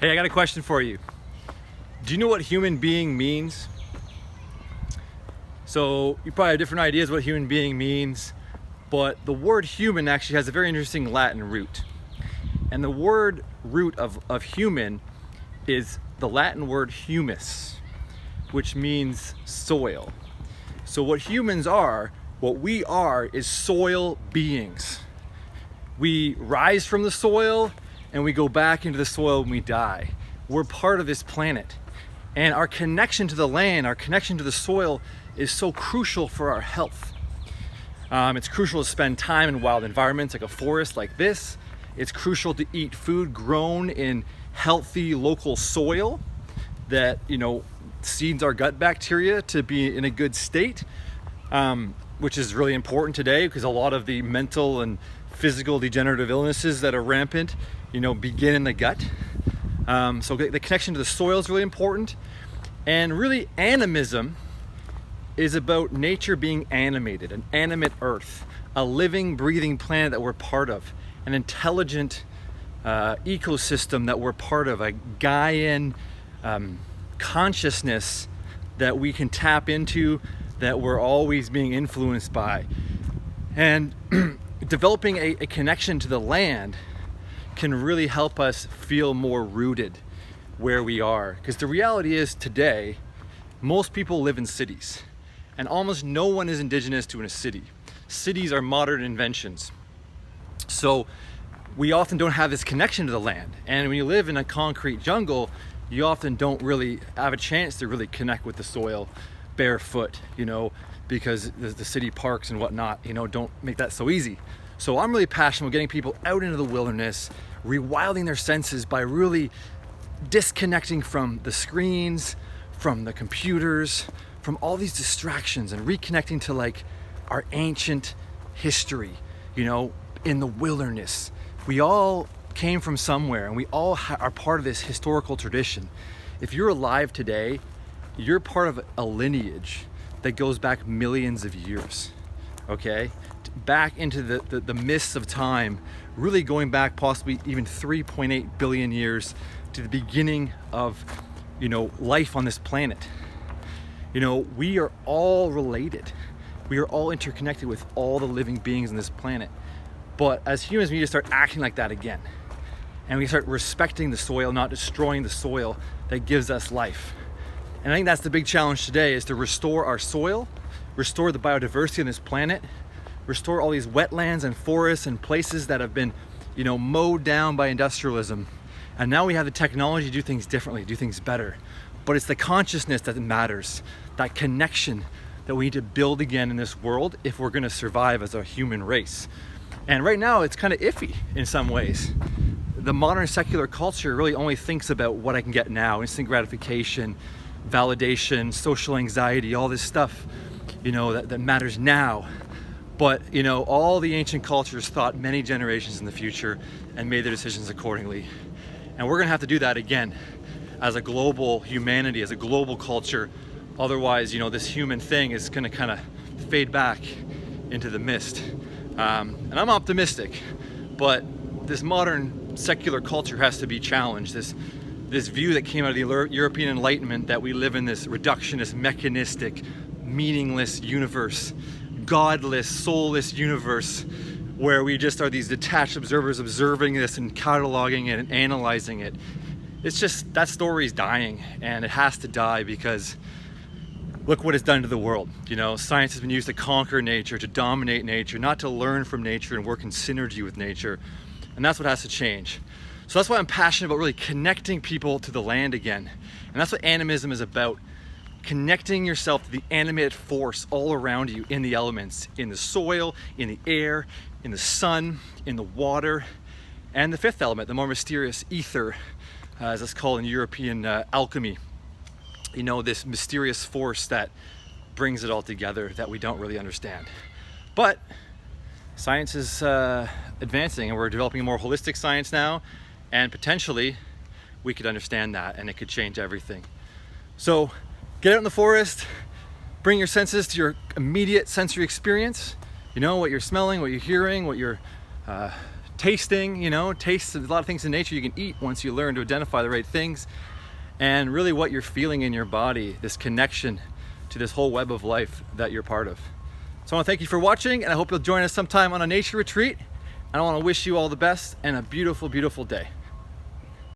Hey, I got a question for you. Do you know what human being means? So you probably have different ideas what human being means, but the word human actually has a very interesting Latin root. And the word root of human is the Latin word humus, which means soil. So what humans are, what we are, is soil beings. We rise from the soil and we go back into the soil when we die. We're part of this planet. And our connection to the land, our connection to the soil is so crucial for our health. It's crucial to spend time in wild environments like a forest like this. It's crucial to eat food grown in healthy local soil that, seeds our gut bacteria to be in a good state, which is really important today because a lot of the mental and physical degenerative illnesses that are rampant, begin in the gut. So the connection to the soil is really important. And really, animism is about nature being animated, an animate earth, a living, breathing planet that we're part of, an intelligent ecosystem that we're part of, a Gaian consciousness that we can tap into, that we're always being influenced by. And developing a connection to the land can really help us feel more rooted where we are. Because the reality is today, most people live in cities and almost no one is indigenous to a city. Cities are modern inventions. So we often don't have this connection to the land. And when you live in a concrete jungle, you often don't really have a chance to really connect with the soil barefoot, because the city parks and whatnot, don't make that so easy. So I'm really passionate about getting people out into the wilderness, rewilding their senses by really disconnecting from the screens, from the computers, from all these distractions, and reconnecting to like our ancient history, in the wilderness. We all came from somewhere and we all are part of this historical tradition. If you're alive today, you're part of a lineage that goes back millions of years, okay? Back into the mists of time, really going back possibly even 3.8 billion years to the beginning of, life on this planet. We are all related. We are all interconnected with all the living beings on this planet. But as humans, we need to start acting like that again. And we start respecting the soil, not destroying the soil that gives us life. And I think that's the big challenge today, is to restore our soil, restore the biodiversity on this planet, restore all these wetlands and forests and places that have been, mowed down by industrialism. And now we have the technology to do things differently, do things better. But it's the consciousness that matters, that connection that we need to build again in this world if we're gonna survive as a human race. And right now it's kind of iffy in some ways. The modern secular culture really only thinks about what I can get now, instant gratification, validation, social anxiety, all this stuff, that matters now. But, all the ancient cultures thought many generations in the future and made their decisions accordingly. And we're gonna have to do that again as a global humanity, as a global culture. Otherwise, this human thing is gonna kind of fade back into the mist. And I'm optimistic, but this modern secular culture has to be challenged. This view that came out of the European Enlightenment that we live in this reductionist, mechanistic, meaningless universe, godless, soulless universe, where we just are these detached observers observing this and cataloging it and analyzing it. It's just, that story is dying, and it has to die because look what it's done to the world. Science has been used to conquer nature, to dominate nature, not to learn from nature and work in synergy with nature. And that's what has to change. So that's why I'm passionate about really connecting people to the land again. And that's what animism is about. Connecting yourself to the animate force all around you in the elements, in the soil, in the air, in the sun, in the water, and the fifth element, the more mysterious ether, as it's called in European alchemy. This mysterious force that brings it all together that we don't really understand. But science is advancing, and we're developing a more holistic science now, and potentially we could understand that and it could change everything. So get out in the forest, bring your senses to your immediate sensory experience, what you're smelling, what you're hearing, what you're tasting, you know, taste a lot of things in nature you can eat once you learn to identify the right things, and really what you're feeling in your body, this connection to this whole web of life that you're part of. So I want to thank you for watching, and I hope you'll join us sometime on a nature retreat. And I want to wish you all the best and a beautiful, beautiful day.